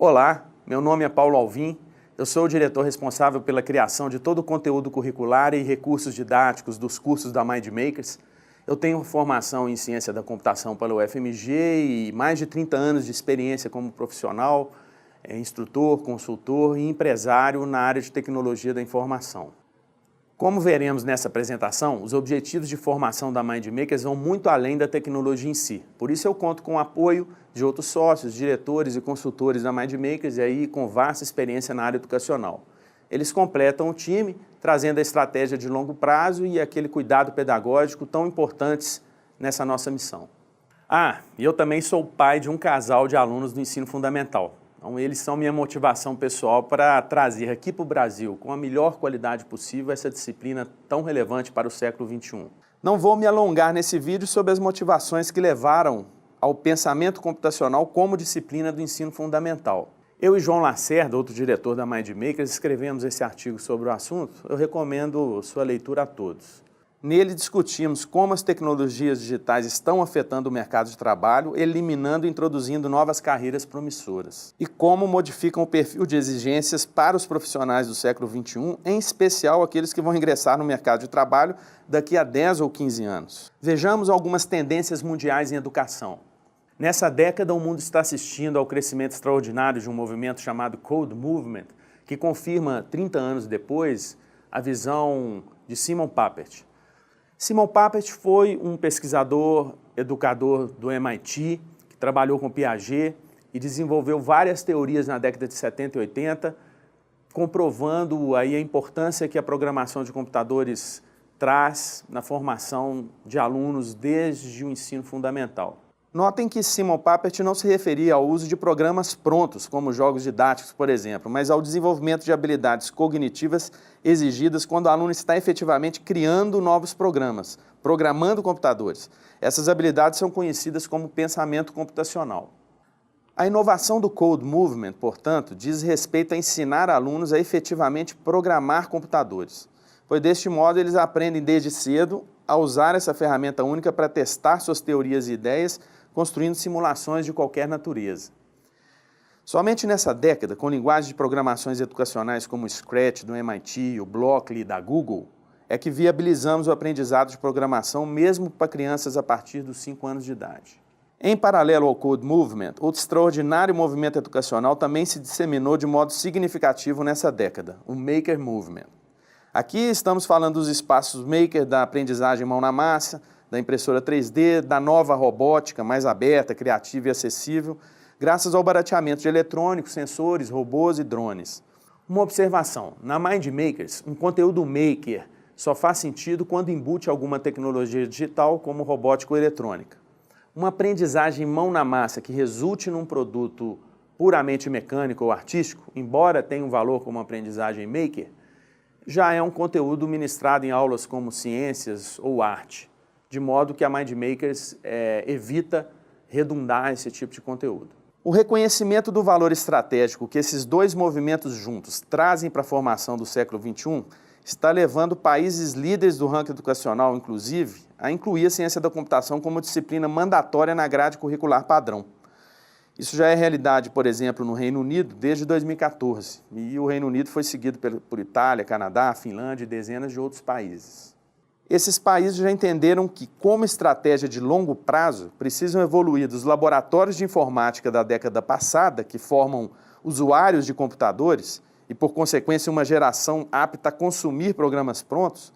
Olá, meu nome é Paulo Alvim, eu sou o diretor responsável pela criação de todo o conteúdo curricular e recursos didáticos dos cursos da MindMakers. Eu tenho formação em ciência da computação pela UFMG e mais de 30 anos de experiência como profissional, instrutor, consultor e empresário na área de tecnologia da informação. Como veremos nessa apresentação, os objetivos de formação da MindMakers vão muito além da tecnologia em si. Por isso eu conto com o apoio de outros sócios, diretores e consultores da MindMakers e aí com vasta experiência na área educacional. Eles completam o time, trazendo a estratégia de longo prazo e aquele cuidado pedagógico tão importantes nessa nossa missão. E eu também sou pai de um casal de alunos do ensino fundamental. Então, eles são minha motivação pessoal para trazer aqui para o Brasil, com a melhor qualidade possível, essa disciplina tão relevante para o século XXI. Não vou me alongar nesse vídeo sobre as motivações que levaram ao pensamento computacional como disciplina do ensino fundamental. Eu e João Lacerda, outro diretor da MindMakers, escrevemos esse artigo sobre o assunto. Eu recomendo sua leitura a todos. Nele discutimos como as tecnologias digitais estão afetando o mercado de trabalho, eliminando e introduzindo novas carreiras promissoras. E como modificam o perfil de exigências para os profissionais do século XXI, em especial aqueles que vão ingressar no mercado de trabalho daqui a 10 ou 15 anos. Vejamos algumas tendências mundiais em educação. Nessa década, o mundo está assistindo ao crescimento extraordinário de um movimento chamado Code Movement, que confirma, 30 anos depois, a visão de Simon Papert. Simon Papert foi um pesquisador, educador do MIT, que trabalhou com Piaget e desenvolveu várias teorias na década de 70 e 80, comprovando aí a importância que a programação de computadores traz na formação de alunos desde o ensino fundamental. Notem que Simon Papert não se referia ao uso de programas prontos, como jogos didáticos, por exemplo, mas ao desenvolvimento de habilidades cognitivas exigidas quando o aluno está efetivamente criando novos programas, programando computadores. Essas habilidades são conhecidas como pensamento computacional. A inovação do Code Movement, portanto, diz respeito a ensinar alunos a efetivamente programar computadores, pois deste modo eles aprendem desde cedo a usar essa ferramenta única para testar suas teorias e ideias, construindo simulações de qualquer natureza. Somente nessa década, com linguagens de programações educacionais como o Scratch do MIT, o Blockly da Google, é que viabilizamos o aprendizado de programação mesmo para crianças a partir dos 5 anos de idade. Em paralelo ao Code Movement, outro extraordinário movimento educacional também se disseminou de modo significativo nessa década, o Maker Movement. Aqui estamos falando dos espaços Maker da aprendizagem mão na massa, da impressora 3D, da nova robótica mais aberta, criativa e acessível, graças ao barateamento de eletrônicos, sensores, robôs e drones. Uma observação, na MindMakers, um conteúdo maker só faz sentido quando embute alguma tecnologia digital como robótica ou eletrônica. Uma aprendizagem mão na massa que resulte num produto puramente mecânico ou artístico, embora tenha um valor como aprendizagem maker, já é um conteúdo ministrado em aulas como ciências ou arte, de modo que a MindMakers evita redundar esse tipo de conteúdo. O reconhecimento do valor estratégico que esses dois movimentos juntos trazem para a formação do século XXI está levando países líderes do ranking educacional, inclusive, a incluir a ciência da computação como disciplina mandatória na grade curricular padrão. Isso já é realidade, por exemplo, no Reino Unido desde 2014, e o Reino Unido foi seguido por Itália, Canadá, Finlândia e dezenas de outros países. Esses países já entenderam que, como estratégia de longo prazo, precisam evoluir dos laboratórios de informática da década passada, que formam usuários de computadores e, por consequência, uma geração apta a consumir programas prontos,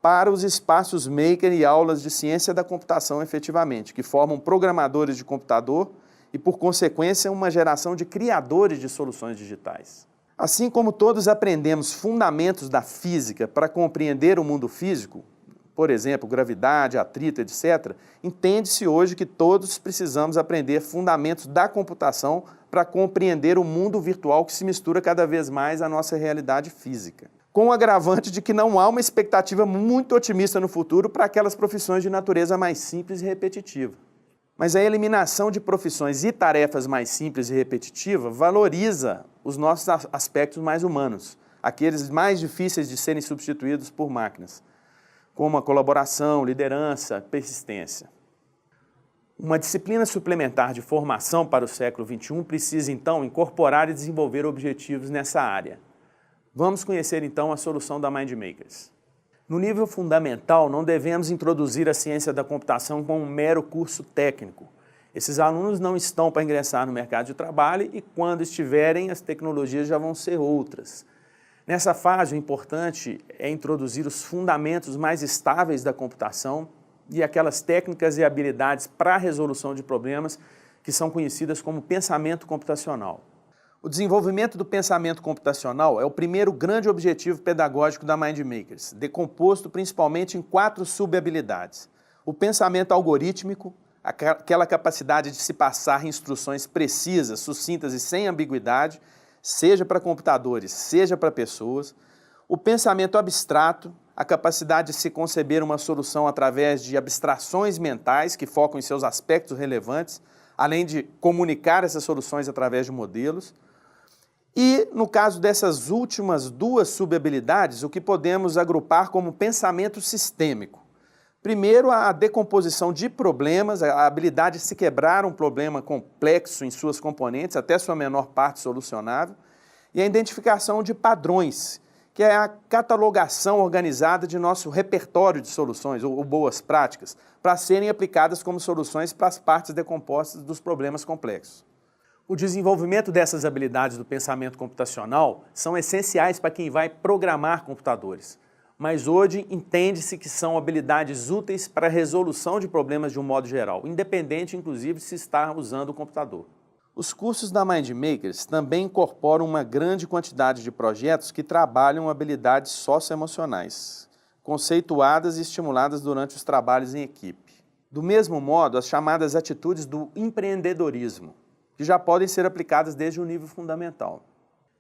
para os espaços maker e aulas de ciência da computação efetivamente, que formam programadores de computador e, por consequência, uma geração de criadores de soluções digitais. Assim como todos aprendemos fundamentos da física para compreender o mundo físico, por exemplo, gravidade, atrito, etc., entende-se hoje que todos precisamos aprender fundamentos da computação para compreender o mundo virtual que se mistura cada vez mais à nossa realidade física. Com o agravante de que não há uma expectativa muito otimista no futuro para aquelas profissões de natureza mais simples e repetitiva. Mas a eliminação de profissões e tarefas mais simples e repetitivas valoriza os nossos aspectos mais humanos, aqueles mais difíceis de serem substituídos por máquinas, como a colaboração, liderança, persistência. Uma disciplina suplementar de formação para o século XXI precisa, então, incorporar e desenvolver objetivos nessa área. Vamos conhecer, então, a solução da MindMakers. No nível fundamental, não devemos introduzir a ciência da computação como um mero curso técnico. Esses alunos não estão para ingressar no mercado de trabalho e, quando estiverem, as tecnologias já vão ser outras. Nessa fase, o importante é introduzir os fundamentos mais estáveis da computação e aquelas técnicas e habilidades para a resolução de problemas que são conhecidas como pensamento computacional. O desenvolvimento do pensamento computacional é o primeiro grande objetivo pedagógico da MindMakers, decomposto principalmente em 4 subhabilidades. O pensamento algorítmico, aquela capacidade de se passar instruções precisas, sucintas e sem ambiguidade, seja para computadores, seja para pessoas. O pensamento abstrato, a capacidade de se conceber uma solução através de abstrações mentais que focam em seus aspectos relevantes, além de comunicar essas soluções através de modelos. E, no caso dessas últimas 2 subhabilidades, o que podemos agrupar como pensamento sistêmico. Primeiro, a decomposição de problemas, a habilidade de se quebrar um problema complexo em suas componentes, até sua menor parte solucionável, e a identificação de padrões, que é a catalogação organizada de nosso repertório de soluções, ou boas práticas, para serem aplicadas como soluções para as partes decompostas dos problemas complexos. O desenvolvimento dessas habilidades do pensamento computacional são essenciais para quem vai programar computadores, mas hoje entende-se que são habilidades úteis para a resolução de problemas de um modo geral, independente, inclusive, de se está usando o computador. Os cursos da MindMakers também incorporam uma grande quantidade de projetos que trabalham habilidades socioemocionais, conceituadas e estimuladas durante os trabalhos em equipe. Do mesmo modo, as chamadas atitudes do empreendedorismo, que já podem ser aplicadas desde o nível fundamental.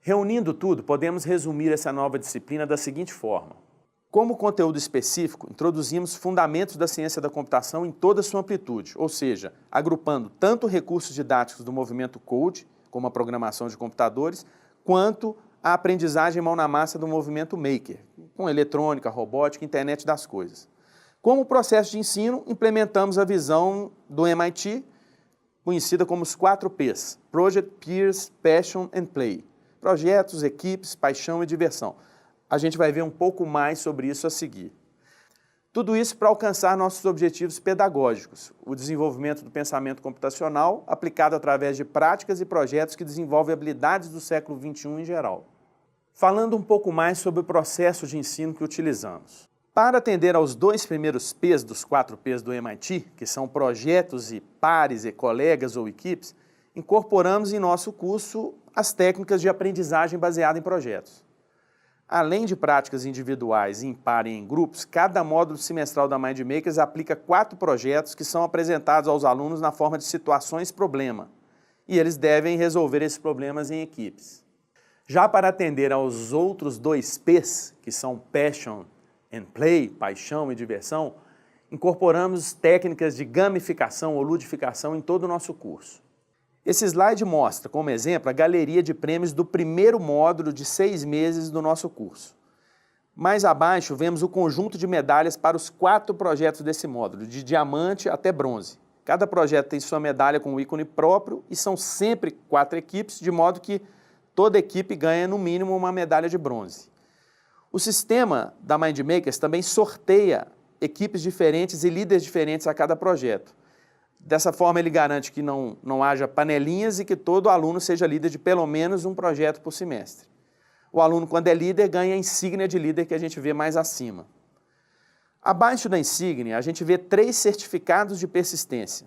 Reunindo tudo, podemos resumir essa nova disciplina da seguinte forma. Como conteúdo específico, introduzimos fundamentos da ciência da computação em toda a sua amplitude, ou seja, agrupando tanto recursos didáticos do movimento Code, como a programação de computadores, quanto a aprendizagem mão na massa do movimento Maker, com eletrônica, robótica, internet das coisas. Como processo de ensino, implementamos a visão do MIT, conhecida como os 4 P's, Project, Peers, Passion and Play. Projetos, equipes, paixão e diversão. A gente vai ver um pouco mais sobre isso a seguir. Tudo isso para alcançar nossos objetivos pedagógicos, o desenvolvimento do pensamento computacional aplicado através de práticas e projetos que desenvolvem habilidades do século XXI em geral. Falando um pouco mais sobre o processo de ensino que utilizamos. Para atender aos 2 primeiros P's dos 4 P's do MIT, que são projetos e pares e colegas ou equipes, incorporamos em nosso curso as técnicas de aprendizagem baseada em projetos. Além de práticas individuais, em par e em grupos, cada módulo semestral da MindMakers aplica 4 projetos que são apresentados aos alunos na forma de situações-problema, e eles devem resolver esses problemas em equipes. Já para atender aos outros 2 P's, que são Passion and Play, paixão e diversão, incorporamos técnicas de gamificação ou ludificação em todo o nosso curso. Esse slide mostra, como exemplo, a galeria de prêmios do primeiro módulo de 6 meses do nosso curso. Mais abaixo, vemos o conjunto de medalhas para os 4 projetos desse módulo, de diamante até bronze. Cada projeto tem sua medalha com um ícone próprio e são sempre 4 equipes, de modo que toda equipe ganha no mínimo uma medalha de bronze. O sistema da MindMakers também sorteia equipes diferentes e líderes diferentes a cada projeto. Dessa forma, ele garante que não haja panelinhas e que todo aluno seja líder de pelo menos um projeto por semestre. O aluno, quando é líder, ganha a insígnia de líder que a gente vê mais acima. Abaixo da insígnia, a gente vê 3 certificados de persistência.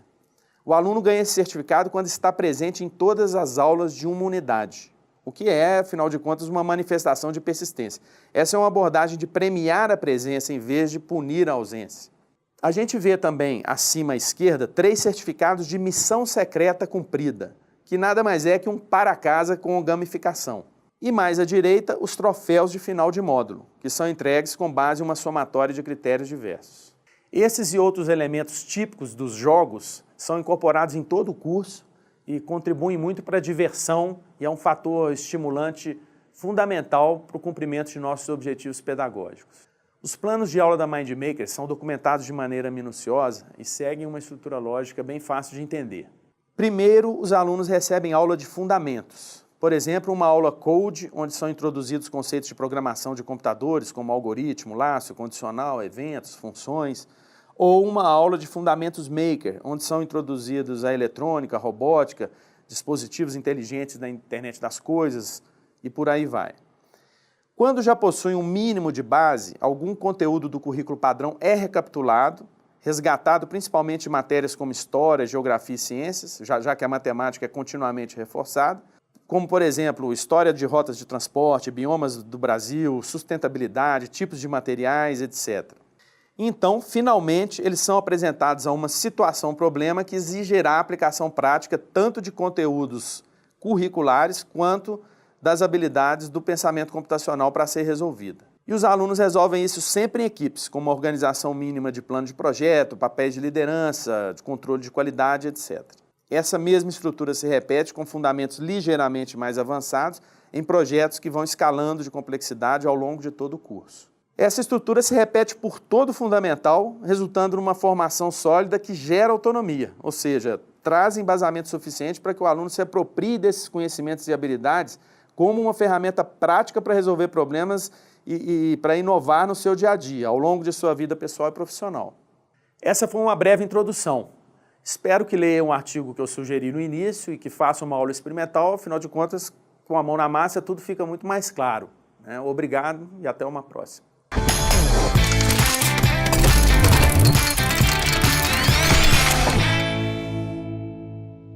O aluno ganha esse certificado quando está presente em todas as aulas de uma unidade, o que é, afinal de contas, uma manifestação de persistência. Essa é uma abordagem de premiar a presença em vez de punir a ausência. A gente vê também, acima à esquerda, 3 certificados de missão secreta cumprida, que nada mais é que um para-casa com gamificação. E mais à direita, os troféus de final de módulo, que são entregues com base em uma somatória de critérios diversos. Esses e outros elementos típicos dos jogos são incorporados em todo o curso e contribuem muito para a diversão e é um fator estimulante fundamental para o cumprimento de nossos objetivos pedagógicos. Os planos de aula da Mind Makers são documentados de maneira minuciosa e seguem uma estrutura lógica bem fácil de entender. Primeiro, os alunos recebem aula de fundamentos. Por exemplo, uma aula Code, onde são introduzidos conceitos de programação de computadores, como algoritmo, laço, condicional, eventos, funções, ou uma aula de fundamentos Maker, onde são introduzidos a eletrônica, a robótica, dispositivos inteligentes da internet das coisas e por aí vai. Quando já possuem um mínimo de base, algum conteúdo do currículo padrão é recapitulado, resgatado principalmente em matérias como História, Geografia e Ciências, já que a matemática é continuamente reforçada, como, por exemplo, História de rotas de transporte, biomas do Brasil, sustentabilidade, tipos de materiais, etc. Então, finalmente, eles são apresentados a uma situação-problema que exigirá a aplicação prática tanto de conteúdos curriculares quanto das habilidades do pensamento computacional para ser resolvida. E os alunos resolvem isso sempre em equipes, com uma organização mínima de plano de projeto, papéis de liderança, de controle de qualidade, etc. Essa mesma estrutura se repete com fundamentos ligeiramente mais avançados em projetos que vão escalando de complexidade ao longo de todo o curso. Essa estrutura se repete por todo o fundamental, resultando numa formação sólida que gera autonomia, ou seja, traz embasamento suficiente para que o aluno se aproprie desses conhecimentos e habilidades como uma ferramenta prática para resolver problemas e para inovar no seu dia a dia, ao longo de sua vida pessoal e profissional. Essa foi uma breve introdução. Espero que leiam o artigo que eu sugeri no início e que façam uma aula experimental, afinal de contas, com a mão na massa tudo fica muito mais claro. Obrigado e até uma próxima.